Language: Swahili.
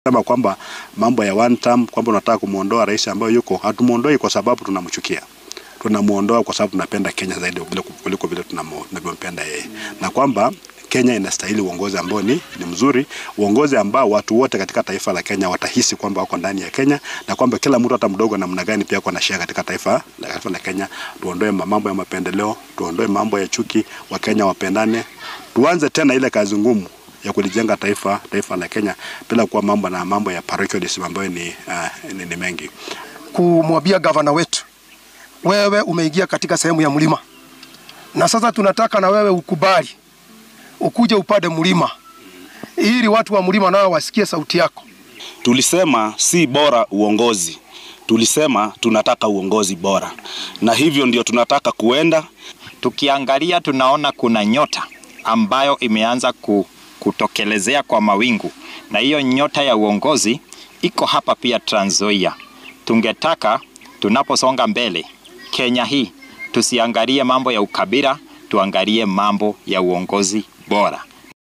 Kama kwamba mambo ya one term kwamba unataka kumuondoa rais ambaye yuko, hatumuondoi kwa sababu tunamchukia. Tunamuondoa kwa sababu tunapenda Kenya zaidi kuliko vile tunavyompenda yeye. Na kwamba Kenya inastahili uongozi ambao ni mzuri, uongozi ambao watu wote katika taifa la Kenya watahisi kwamba wako ndani ya Kenya, na kwamba kila mtu hata mdogo namna gani pia kwa na share katika taifa la Kenya. Tuondoe mambo ya mapendeleo, tuondoe mambo ya chuki, wa Kenya wapendane. Tuanze tena ile kazi ngumu ya kulijenga taifa la Kenya bila kuwa mambo ya parochialism ambayo ni mengi. Kumwambia gavana wetu, wewe umeingia katika sehemu ya mlima, na sasa tunataka na wewe ukubali ukuje upande mlima ili watu wa mlima nao wasikie sauti yako. Tulisema si bora uongozi, tulisema tunataka uongozi bora, na hivyo ndio tunataka kuenda. Tukiangalia tunaona kuna nyota ambayo imeanza kutokelezea kwa mawingu, na hiyo nyota ya uongozi iko hapa pia Trans Nzoia. Tungetaka tunaposonga mbele Kenya hii tusiangalie mambo ya ukabila, tuangalie mambo ya uongozi bora.